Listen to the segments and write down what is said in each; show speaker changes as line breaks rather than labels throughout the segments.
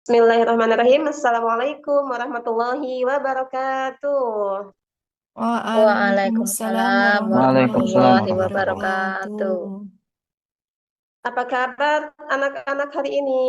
Bismillahirrahmanirrahim. Assalamualaikum warahmatullahi wabarakatuh.
Waalaikumsalam
Waalaikumsalam
warahmatullahi
Waalaikumsalam
warahmatullahi
warahmatullahi
wabarakatuh.
wabarakatuh.
Apa kabar anak-anak hari ini?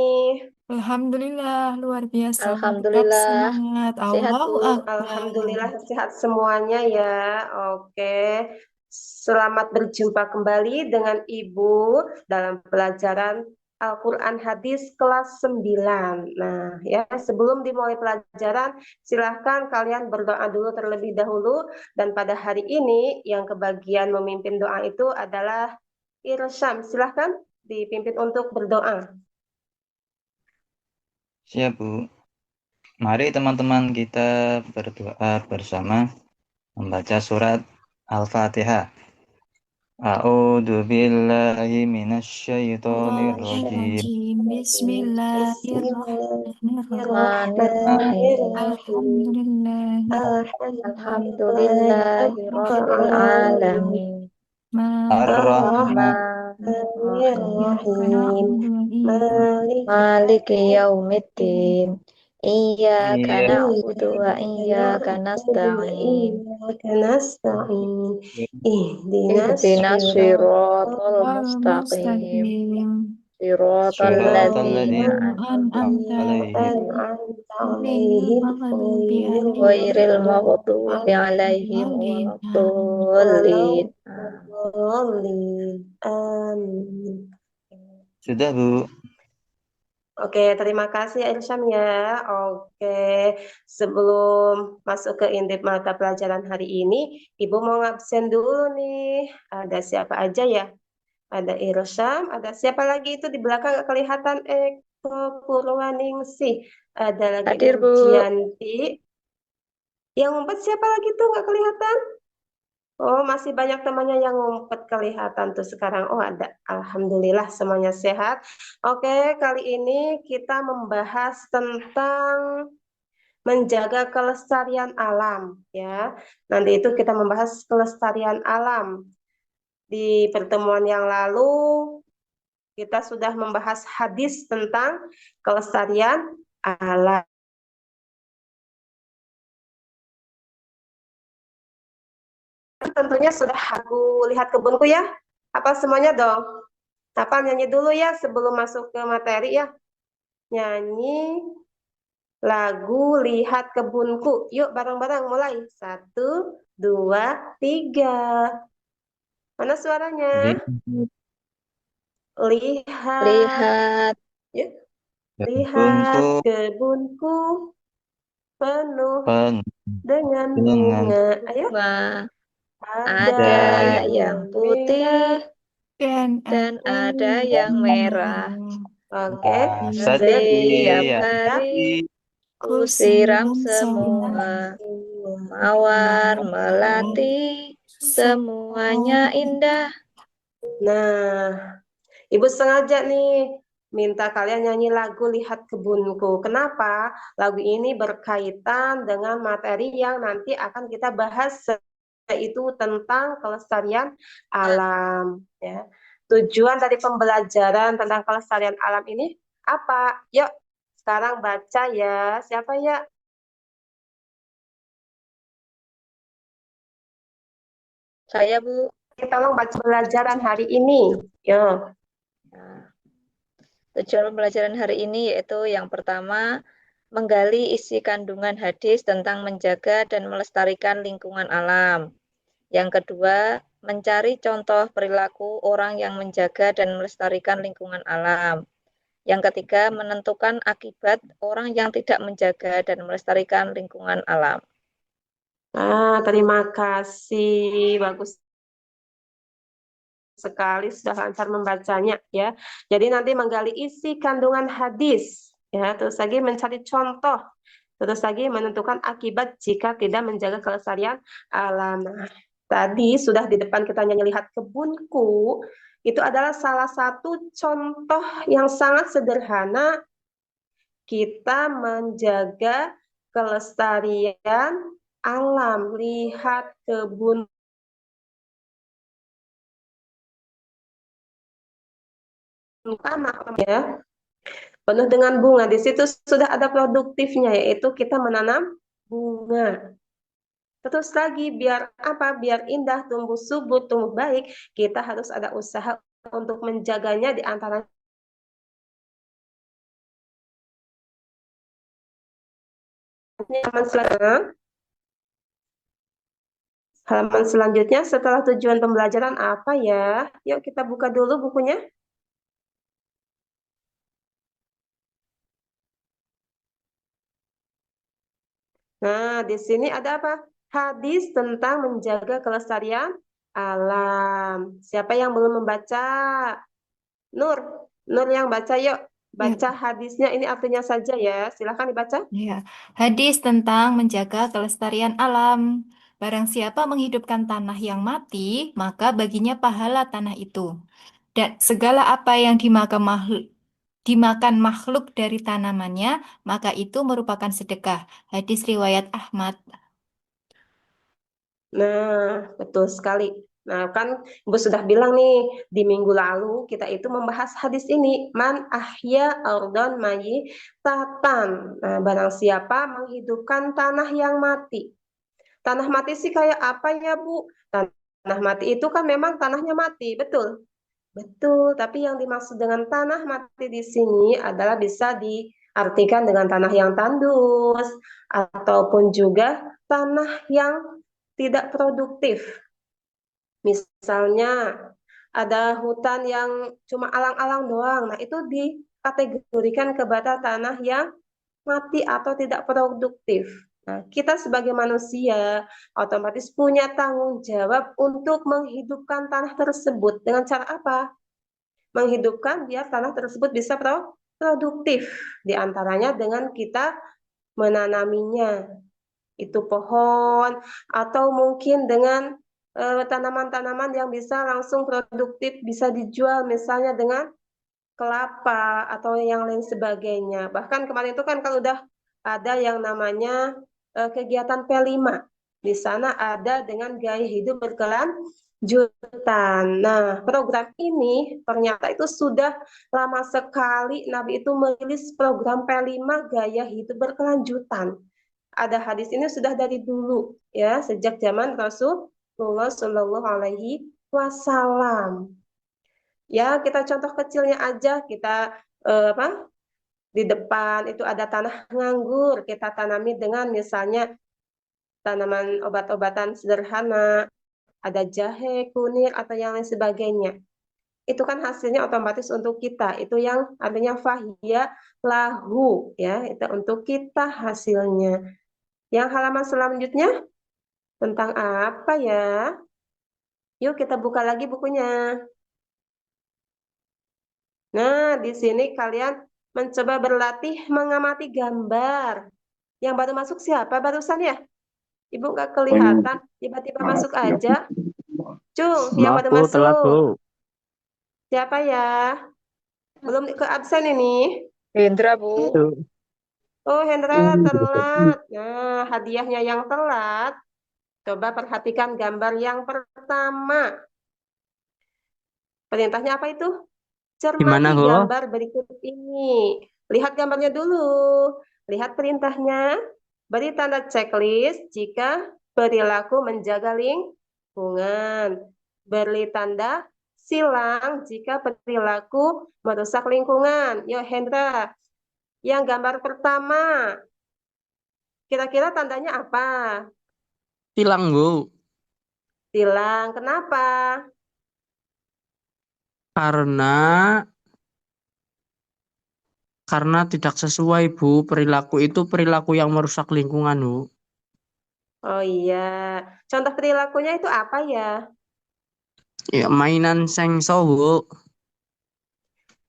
Alhamdulillah, luar biasa. Tetap
Alhamdulillah,
semangat.
sehat
Allahu
Bu.
Akbar.
Alhamdulillah sehat semuanya ya. Oke. Selamat berjumpa kembali dengan Ibu dalam pelajaran Al-Quran Hadis kelas 9. Nah, ya, sebelum dimulai pelajaran, silahkan kalian berdoa dulu terlebih dahulu. Dan pada hari ini, yang kebagian memimpin doa itu adalah Irsyam. Silahkan dipimpin untuk berdoa.
Siap, Bu. Mari teman-teman kita berdoa bersama membaca surat Al-Fatihah. A'udzu billahi minasyaitonir rajim.
Bismillahirrahmanirrahim. Bismillahirrahmanirrahim.
Bismillahirrahmanirrahim. Alhamdulillahi rabbil alamin.
Ar-Rahman.
Iyyaka
Bismillahirrahmanirrahim.
na'budu wa iyyaka
Maliki yaumiddin. Iyyaka
Iya.
na'budu wa iyyaka nasta'in.
Ihdinas
Ihdinas siratal mustaqim.
al-mustaqim.
Siratal
Siratal
ladzina
ladzina
An'amta
alaihim
alaihim maghdubi alaihim
ghairil maghdubi alaihim
waladdallin.
waladdallin.
Amin.
Sudah, Bu.
Oke, terima kasih Irsyam ya. Oke, sebelum masuk ke inti mata pelajaran hari ini, Ibu mau ngabsen dulu nih. Ada siapa aja ya? Ada Irsyam, ada siapa lagi itu di belakang nggak kelihatan? Eko Purwaningsih. Ada lagi
Hadir Bu.
Urjianti. Yang ngumpet siapa lagi tuh nggak kelihatan? Oh, masih banyak temannya yang ngumpet kelihatan tuh sekarang. Oh, ada. Alhamdulillah semuanya sehat. Oke, kali ini kita membahas tentang menjaga kelestarian alam ya. Nanti itu kita membahas kelestarian alam. Di pertemuan yang lalu kita sudah membahas hadis tentang kelestarian alam. Tentunya sudah aku lihat kebunku ya. Apa semuanya dong? Apa nyanyi dulu ya sebelum masuk ke materi ya. Nyanyi lagu Lihat Kebunku. Yuk bareng-bareng mulai. 1, 2, 3. Mana suaranya? Lihat.
Lihat
Yuk.
Kebunku
Lihat kebunku penuh dengan
dengan
bunga. Ayo.
bunga.
Ada
Ada
yang
yang
merah
putih
Dan
dan ada
yang
yang merah.
Oke.
Setiap
setiap
hari ku siram
kusiram semua
semua. Mawar melati semuanya indah.
Nah, Ibu sengaja nih minta kalian nyanyi lagu Lihat Kebunku. Kenapa? Lagu ini berkaitan dengan materi yang nanti akan kita bahas, yaitu tentang kelestarian alam. Ya. Tujuan dari pembelajaran tentang kelestarian alam ini apa? Yuk, sekarang baca ya. Siapa ya?
Saya Bu.
Tolong baca pembelajaran hari ini. Yuk.
Nah, tujuan pembelajaran hari ini yaitu yang pertama, menggali isi kandungan hadis tentang menjaga dan melestarikan lingkungan alam. Yang kedua, mencari contoh perilaku orang yang menjaga dan melestarikan lingkungan alam. Yang ketiga, menentukan akibat orang yang tidak menjaga dan melestarikan lingkungan alam.
Terima kasih. Bagus sekali sudah lancar membacanya ya. Jadi nanti menggali isi kandungan hadis ya, terus lagi mencari contoh, terus lagi menentukan akibat jika tidak menjaga kelestarian alam. Nah, tadi sudah di depan kita nyanyi Lihat Kebunku, itu adalah salah satu contoh yang sangat sederhana kita menjaga kelestarian alam. Lihat kebun tanah ya. penuh dengan bunga. Di situ sudah ada produktifnya, yaitu kita menanam bunga. Terus lagi, biar apa? Biar indah, tumbuh subur, tumbuh baik, kita harus ada usaha untuk menjaganya di antara halaman selanjutnya setelah tujuan pembelajaran apa ya? Yuk kita buka dulu bukunya. Nah, di sini ada apa? Hadis tentang menjaga kelestarian alam. Siapa yang belum membaca? Nur, Nur yang baca yuk. Baca hadisnya ini artinya saja ya. Silahkan dibaca.
Ya, hadis tentang menjaga kelestarian alam. Barang siapa menghidupkan tanah yang mati, maka baginya pahala tanah itu. Dan segala apa yang dimakan makhluk dari tanamannya, maka itu merupakan sedekah. Hadis riwayat Ahmad.
Nah, betul sekali. Nah, kan Ibu sudah bilang nih, di minggu lalu kita itu membahas hadis ini. Man ahya ardon tatan. Nah, barang siapa menghidupkan tanah yang mati. Tanah mati sih kayak apa ya, Bu? Tanah mati itu kan memang tanahnya mati, betul? Betul, tapi yang dimaksud dengan tanah mati di sini adalah bisa diartikan dengan tanah yang tandus, ataupun juga tanah yang tidak produktif. Misalnya ada hutan yang cuma alang-alang doang, nah itu dikategorikan kepada tanah yang mati atau tidak produktif. Nah, kita sebagai manusia otomatis punya tanggung jawab untuk menghidupkan tanah tersebut. Dengan cara apa? Menghidupkan biar tanah tersebut bisa produktif. Di antaranya dengan kita menanaminya. Itu pohon atau mungkin dengan tanaman-tanaman yang bisa langsung produktif, bisa dijual misalnya dengan kelapa atau yang lain sebagainya. Bahkan kemarin itu kan kalau udah ada yang namanya kegiatan P5. Di sana ada dengan gaya hidup berkelanjutan. Nah, program ini ternyata itu sudah lama sekali Nabi itu merilis program P5 gaya hidup berkelanjutan. Ada hadis ini sudah dari dulu ya, sejak zaman Rasulullah Shallallahu Alaihi Wasallam. Ya, kita contoh kecilnya aja, kita apa? Di depan itu ada tanah nganggur, kita tanami dengan misalnya tanaman obat-obatan sederhana, ada jahe, kunir atau yang lain sebagainya. Itu kan hasilnya otomatis untuk kita. Itu yang artinya fahiyah lahu ya, itu untuk kita hasilnya. Yang halaman selanjutnya tentang apa ya? Yuk kita buka lagi bukunya. Nah, di sini kalian mencoba berlatih mengamati gambar. Yang baru masuk siapa barusan ya? Ibu nggak kelihatan, tiba-tiba masuk aja. Cung, yang
Maaf
baru
Bu, telat Bu.
masuk. Siapa ya? Belum ke absen ini.
Hendra, Bu.
Oh, Hendra telat. Nah, hadiahnya yang telat. Coba perhatikan gambar yang pertama. Perintahnya apa itu?
Gimana,
Cermati
Bu?
gambar berikut ini. Lihat gambarnya dulu. Lihat perintahnya. Beri tanda checklist jika perilaku menjaga lingkungan. Beri tanda silang jika perilaku merusak lingkungan. Yuk Hendra, yang gambar pertama, kira-kira tandanya apa?
Tilang Bu,
Silang, kenapa?
karena tidak sesuai Bu, perilaku itu perilaku yang merusak lingkungan Bu.
Oh iya, contoh perilakunya itu apa ya?
Ya, mainan sengso Bu.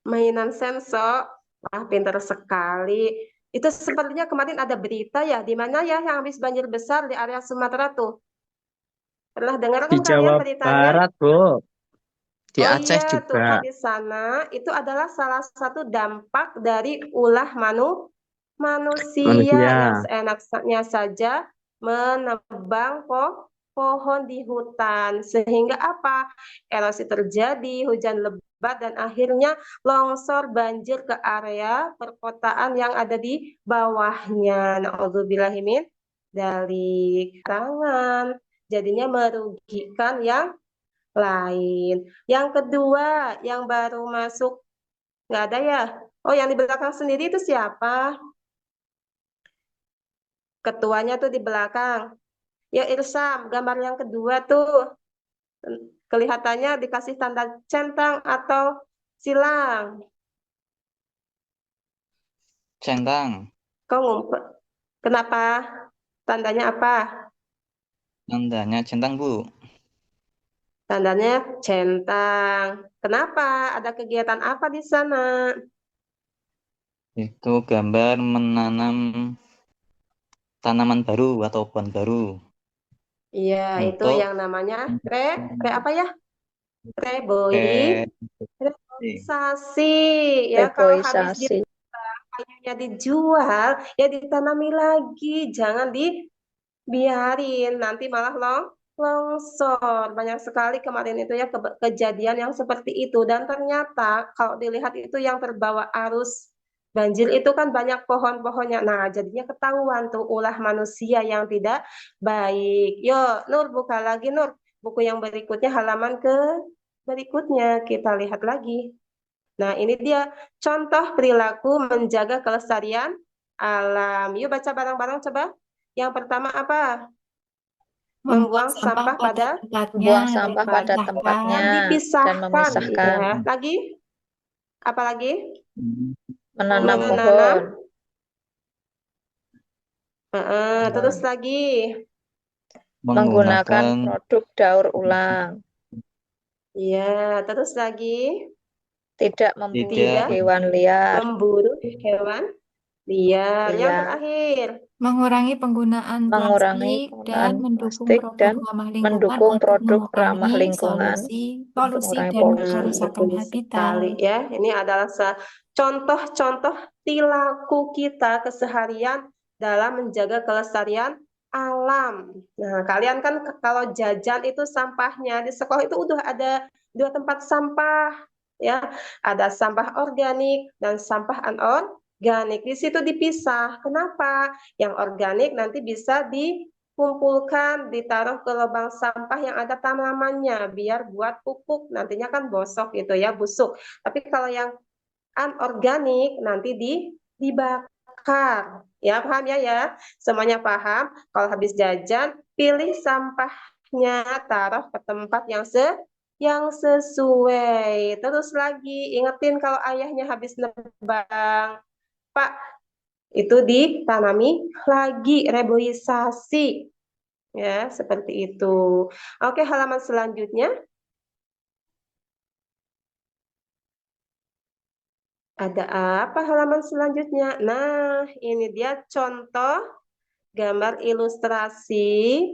Mainan sensor, wah pintar sekali. Itu sepertinya kemarin ada berita ya, di mana ya yang habis banjir besar di area Sumatera tuh. Pernah dengar
Di
kan kalian
Jawa
beritanya?
Barat Bu, di
Oh
Aceh
iya, tuh kan
juga.
di sana itu adalah salah satu dampak dari ulah manusia yang
Manusia.
seenaknya saja menebang pohon di hutan. Sehingga apa? Erosi terjadi, hujan lebat merambat dan akhirnya longsor banjir ke area perkotaan yang ada di bawahnya. Na'udzubillahimin dari tangan. Jadinya merugikan yang lain. Yang kedua, yang baru masuk, nggak ada ya? Oh, yang di belakang sendiri itu siapa? Ketuanya tuh di belakang. Ya, Irsam, gambar yang kedua tuh. Kelihatannya dikasih tanda centang atau silang.
Centang.
Kau ngumpet. Kenapa? Tandanya apa?
Tandanya centang, Bu.
Tandanya centang. Kenapa? Ada kegiatan apa di sana?
Itu gambar menanam tanaman baru atau pohon baru
Iya, itu
untuk
yang namanya apa ya? Reboi,
eh,
reboisasi. Ya, kalau habis
Reboisasi.
kayunya dijual, ya ditanami lagi. Jangan dibiarin, nanti malah longsor. Banyak sekali kemarin itu ya kejadian yang seperti itu. Dan ternyata kalau dilihat itu yang terbawa arus banjir itu kan banyak pohon-pohonnya. Nah, jadinya ketahuan tuh ulah manusia yang tidak baik. Yo, Nur, buka lagi, Nur. Buku yang berikutnya, halaman ke berikutnya. Kita lihat lagi. Nah, ini dia contoh perilaku menjaga kelestarian alam. Yuk baca bareng-bareng coba. Yang pertama apa?
Membuang
Membuang
sampah
sampah
pada
pada
tempatnya
Buang
dan
sampah pada
memisahkan.
tempatnya dan
dipisahkan.
memisahkan.
Ya. Lagi? Apa lagi?
Menanam
Menanam.
pohon.
Terus lagi.
Menggunakan produk daur ulang.
Ya, terus lagi.
Tidak memburu
Tidak
hewan liar.
memburu hewan liar. Yang
Liar.
terakhir.
Mengurangi penggunaan
Mengurangi
plastik dan
penggunaan
mendukung
plastik
produk
dan
ramah lingkungan
mendukung
untuk
produk ramah
mengurangi
lingkungan
polusi
mengurangi
dan
polusi.
kerusakan
Betul
habitat.
sekali ya. Ini adalah contoh-contoh perilaku kita keseharian dalam menjaga kelestarian alam. Nah, kalian kan kalau jajan itu sampahnya di sekolah itu udah ada 2 tempat sampah ya. Ada sampah organik dan sampah anorganik. Di situ dipisah. Kenapa? Yang organik nanti bisa dikumpulkan, ditaruh ke lubang sampah yang ada tanamannya biar buat pupuk, nantinya kan bosok gitu ya, busuk. Tapi kalau yang anorganik nanti dibakar. Ya, paham ya? Semuanya paham? Kalau habis jajan, pilih sampahnya, taruh ke tempat yang sesuai. Terus lagi, ingetin kalau ayahnya habis nebang, Pak, itu ditanami lagi, reboisasi. Ya, seperti itu. Oke, halaman selanjutnya. Ada apa halaman selanjutnya? Nah, ini dia contoh gambar ilustrasi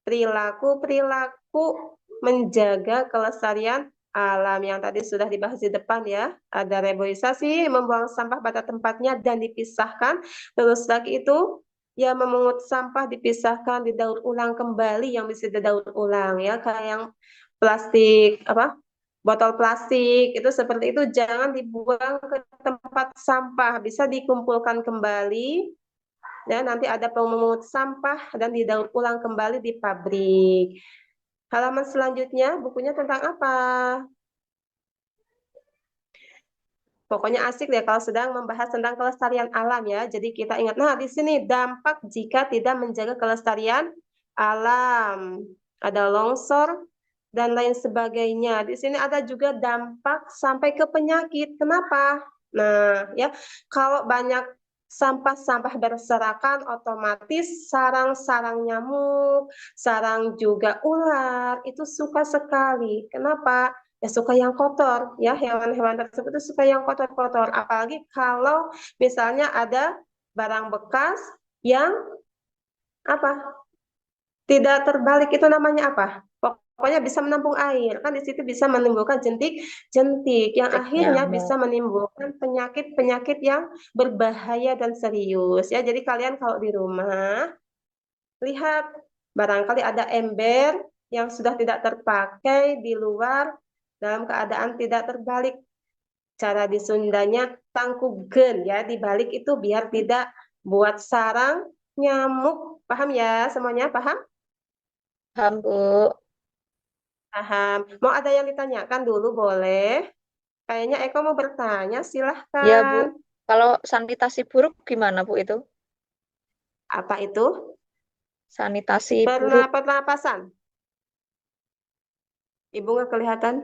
perilaku-perilaku menjaga kelestarian alam yang tadi sudah dibahas di depan ya. Ada reboisasi, membuang sampah pada tempatnya dan dipisahkan. Terus lagi itu ya memungut sampah dipisahkan, didaur ulang kembali yang bisa didaur ulang ya, kayak yang plastik apa? Botol plastik itu seperti itu jangan dibuang ke tempat sampah, bisa dikumpulkan kembali dan nanti ada pemungut sampah dan didaur ulang kembali di pabrik. Halaman selanjutnya bukunya tentang apa? Pokoknya asik deh kalau sedang membahas tentang kelestarian alam ya. Jadi kita ingat, nah di sini dampak jika tidak menjaga kelestarian alam. Ada longsor dan lain sebagainya. Di sini ada juga dampak sampai ke penyakit. Kenapa? Nah, ya, kalau banyak sampah-sampah berserakan, otomatis sarang-sarang nyamuk, sarang juga ular, itu suka sekali. Kenapa? Ya suka yang kotor, ya hewan-hewan tersebut itu suka yang kotor-kotor. Apalagi kalau misalnya ada barang bekas yang apa? Tidak terbalik, itu namanya apa? Pokoknya bisa menampung air. Kan di situ bisa menimbulkan jentik-jentik yang akhirnya
Nyamuk.
bisa menimbulkan penyakit-penyakit yang berbahaya dan serius. Ya, jadi kalian kalau di rumah lihat barangkali ada ember yang sudah tidak terpakai di luar, dalam keadaan tidak terbalik. Cara disundanya tangkugen ya, dibalik itu biar tidak buat sarang nyamuk. Paham ya semuanya? Paham?
Paham, Bu.
Paham. Mau ada yang ditanyakan dulu boleh? Kayaknya Eko mau bertanya,
Ya, Bu.
silahkan.
Kalau sanitasi buruk gimana, Bu, itu?
Apa itu?
Sanitasi buruk.
Pernapasan. Ibu nggak kelihatan?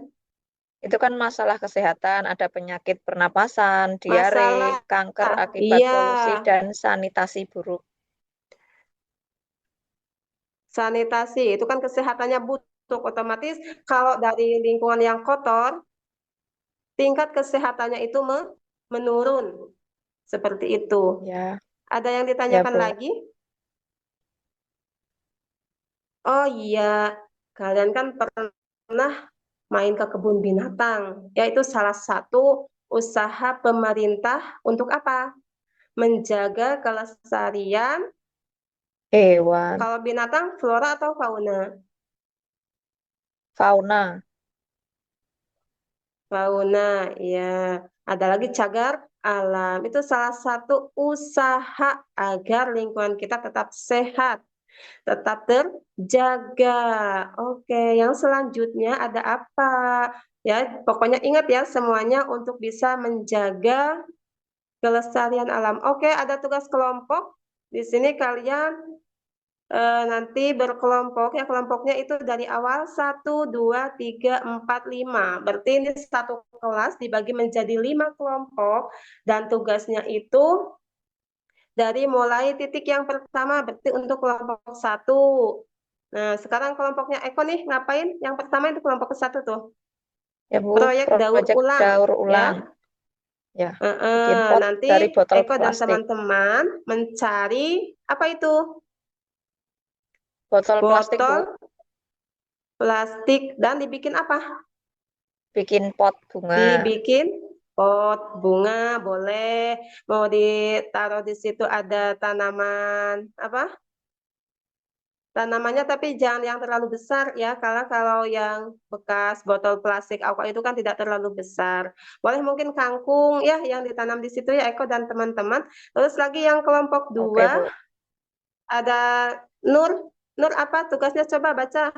Itu kan masalah kesehatan, ada penyakit pernapasan, diare,
Masalah,
kanker akibat
iya,
polusi, dan sanitasi buruk.
sanitasi itu kan kesehatannya butuh otomatis kalau dari lingkungan yang kotor, tingkat kesehatannya itu menurun. Seperti itu.
Ya,
Ada yang
ya,
ditanyakan
Bu.
lagi? Oh iya, kalian kan pernah main ke kebun binatang, yaitu salah satu usaha pemerintah untuk apa? Menjaga kelestarian.
Hewan,
Kalau binatang, flora atau fauna?
fauna.
Fauna, ya. Ada lagi cagar alam. Itu salah satu usaha agar lingkungan kita tetap sehat, tetap terjaga. Oke, yang selanjutnya ada apa? Ya, pokoknya ingat ya semuanya untuk bisa menjaga kelestarian alam. Oke, ada tugas kelompok. Di sini kalian nanti berkelompok ya, kelompoknya itu dari awal 1, 2, 3, 4, 5. Berarti ini satu kelas dibagi menjadi 5 kelompok dan tugasnya itu dari mulai titik yang pertama berarti untuk kelompok 1. Nah, sekarang kelompoknya Eko nih ngapain? Yang pertama itu kelompok ke-1 tuh.
Ya, Bu,
Proyek daur
proyek
ulang
daur ulang.
ya.
Ya, bikin pot
Nanti
dari botol
Eko dan
plastik.
teman-teman mencari apa itu?
Botol plastik, Bu.
Botol plastik dan dibikin apa?
Bikin pot bunga.
Dibikin pot bunga boleh. Mau ditaruh di situ ada tanaman apa? Tanamannya tapi jangan yang terlalu besar ya, karena kalau yang bekas botol plastik aqua itu kan tidak terlalu besar. Boleh mungkin kangkung ya yang ditanam di situ ya Eko dan teman-teman. Terus lagi yang kelompok
Oke,
2
Bu.
ada Nur. Nur apa tugasnya coba baca.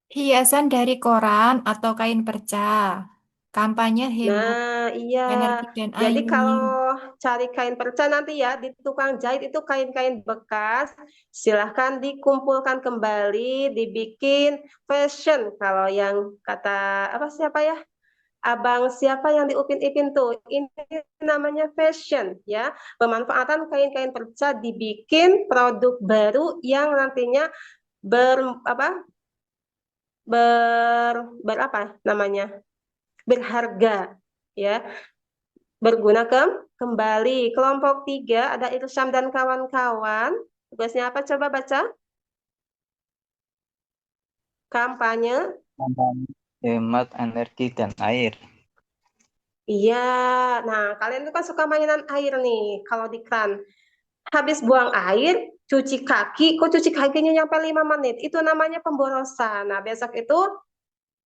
Hiasan dari koran atau kain perca. Kampanye hemat
Nah, iya.
energi dan
Jadi kalau
air.
cari kain perca nanti ya di tukang jahit itu kain-kain bekas, silahkan dikumpulkan kembali, dibikin fashion. Kalau yang kata apa siapa ya? Abang siapa yang di Upin Ipin tuh? Ini namanya fashion ya. Pemanfaatan kain-kain perca dibikin produk baru yang nantinya ber apa? Berapa namanya? Berharga ya. Berguna kembali. Kelompok 3 ada Irsyam dan kawan-kawan. Tugasnya apa? Coba baca. Kampanye.
Kampanye hemat energi dan air.
Iya. Nah, kalian itu kan suka mainan air nih. Kalau di keran. Habis buang air, cuci kaki. Kok cuci kakinya nyampe 5 menit? Itu namanya pemborosan. Nah, besok itu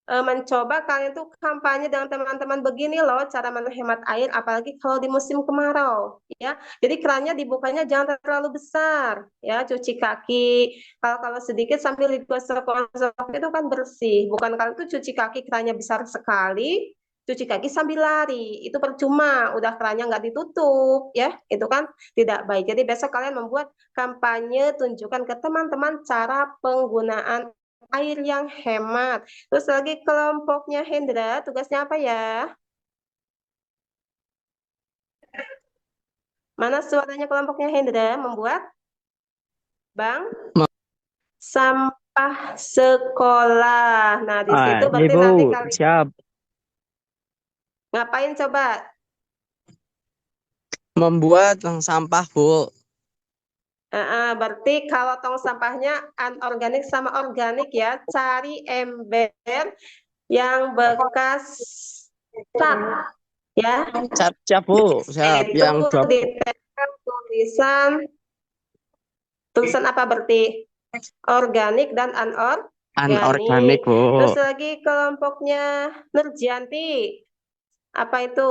mencoba kalian tuh kampanye dengan teman-teman begini loh cara menghemat air apalagi kalau di musim kemarau ya jadi kerannya dibukanya jangan terlalu besar ya cuci kaki kalau sedikit sambil digosok-gosok itu kan bersih bukan kalau itu cuci kaki kerannya besar sekali cuci kaki sambil lari itu percuma udah kerannya nggak ditutup ya itu kan tidak baik jadi besok kalian membuat kampanye tunjukkan ke teman-teman cara penggunaan air yang hemat. Terus lagi kelompoknya Hendra, tugasnya apa ya? Mana suaranya kelompoknya Hendra membuat Bang sampah sekolah. Nah, di situ berarti
Ibu,
nanti kali
siap.
ngapain coba?
Membuat tong sampah, Bu.
Berarti kalau tong sampahnya anorganik sama organik ya, cari ember yang bekas cat ya.
Siap, Bu. Siap.
Itu
Yang dua.
ditempel tulisan apa berarti organik dan
Anorganik, Bu.
Terus lagi kelompoknya Nurjanti. Apa itu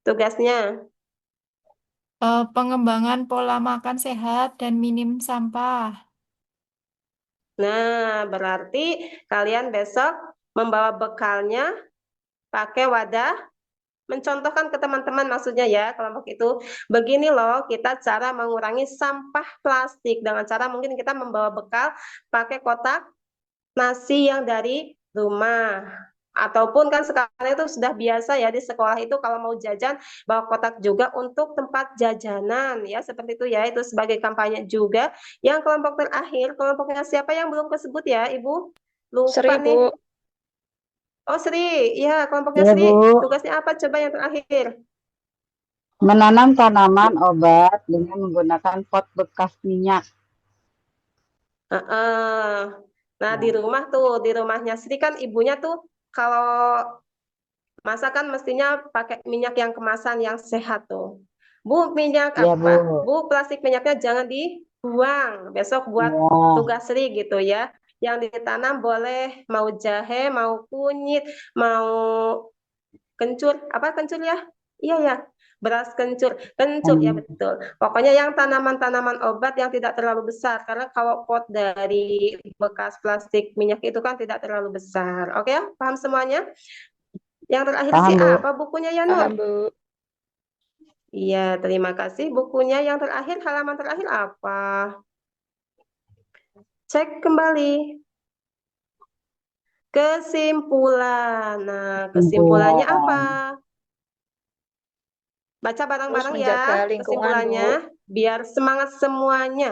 tugasnya?
Pengembangan pola makan sehat dan minim sampah.
Nah, berarti kalian besok membawa bekalnya pakai wadah, mencontohkan ke teman-teman maksudnya ya, kelompok itu. Begini loh, kita cara mengurangi sampah plastik dengan cara mungkin kita membawa bekal pakai kotak nasi yang dari rumah. Ataupun kan sekarang itu sudah biasa ya di sekolah itu kalau mau jajan bawa kotak juga untuk tempat jajanan ya seperti itu ya, itu sebagai kampanye juga. Yang kelompok terakhir, kelompoknya siapa yang belum kesebut ya Ibu? Lupa
1000.
nih. Oh Sri, ya kelompoknya
Ya,
Sri.
Bu.
Tugasnya apa coba yang terakhir?
Menanam tanaman obat dengan menggunakan pot bekas minyak.
Heeh. Nah di rumah tuh, di rumahnya Sri kan ibunya tuh kalau masakan mestinya pakai minyak yang kemasan yang sehat tuh. Bu, minyak
Ya,
apa?
Bu.
Bu, plastik minyaknya jangan dibuang. Besok buat
Ya.
tugas Sri gitu ya. Yang ditanam boleh mau jahe, mau kunyit, mau kencur. Apa kencur ya? Iya ya, beras kencur. Kencur ya betul. Pokoknya yang tanaman-tanaman obat yang tidak terlalu besar. Karena kalau pot dari bekas plastik minyak itu kan tidak terlalu besar. Oke ya, paham semuanya? Yang terakhir
Paham,
sih
Bu.
apa bukunya ya Nur?
Paham, Bu.
Iya, terima kasih. Bukunya yang terakhir, halaman terakhir apa? Cek kembali. Kesimpulan. Nah, kesimpulannya apa? Baca
Terus
bareng-bareng
menjaga
ya
lingkungan, Bu.
kesimpulannya, biar semangat semuanya.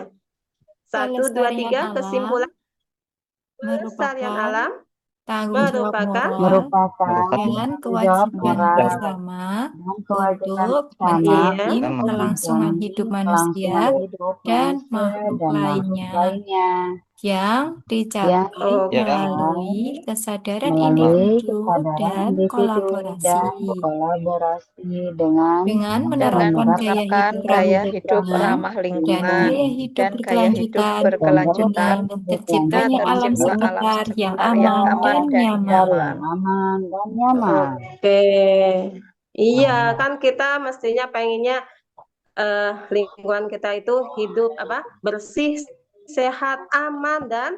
1, 2,
Pelestarian
3,
alam
kesimpulan pelestarian
merupakan
alam
tanggung jawab
merupakan
moral
Merupakan
dan
tanggung jawab
kewajiban
moral
bersama
dan kewajiban
untuk
bersama
menjamin
iya,
untuk
kelangsungan
menjamin
hidup
kelangsungan
manusia
hidup
dan
manusia
makhluk
dan makhluk
lainnya
lainnya
yang
yang
dicapai
oke.
melalui kesadaran
melalui
individu
kesadaran
dan
individu dan
kolaborasi.
kolaborasi
Dengan
dengan
menerapkan gaya
menerapkan
hidup
gaya
ramah
hidup
lingkungan
ramah
dan
lingkungan
gaya hidup
dan gaya hidup
berkelanjutan
berkelanjutan
dengan
guna
terciptanya alam
tercipta alam
sekitar yang
sekitar yang
aman
aman
dan
dan
nyaman.
nyaman.
yang aman dan nyaman.
Oke. Iya, kan kita mestinya pengennya lingkungan kita itu hidup apa? Bersih, sehat, aman dan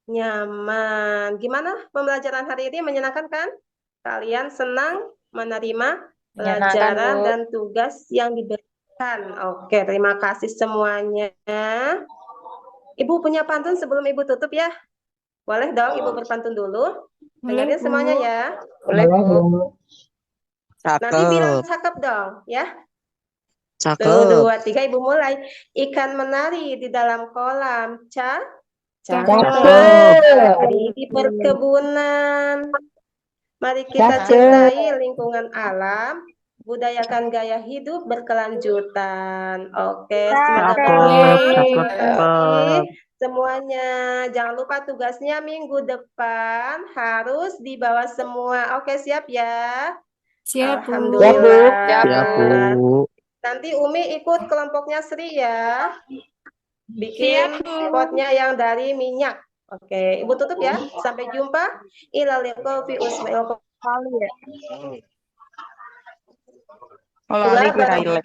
nyaman. Gimana pembelajaran hari ini menyenangkan kan? Kalian senang menerima
Menyenangkan,
pelajaran
Bu.
dan tugas yang diberikan. Oke, terima kasih semuanya. Ibu punya pantun sebelum Ibu tutup ya? Boleh dong Ibu berpantun dulu?
Boleh,
Dengarnya semuanya
Bu.
ya.
Boleh,
Boleh,
Bu.
Bu.
Nanti bilang
Cakep,
cakep dong ya. Tuh,
cakep.
2, 3, Ibu mulai. Ikan menari di dalam kolam.
Cakep.
Menari di perkebunan. Mari kita
Cakep.
cintai lingkungan alam. Budayakan gaya hidup berkelanjutan. Oke, semoga
Cakep,
bermanfaat
cakep.
semuanya. Jangan lupa tugasnya minggu depan harus dibawa semua. Oke, siap ya?
Siap, Bu.
Alhamdulillah.
Ya,
Ya, Bu.
Nanti Umi ikut kelompoknya Sri ya. Bikin potnya yang dari minyak. Oke, Ibu tutup ya. Sampai jumpa. Ilal liqa fi usmail ya.
Kalau
Dua, bareng.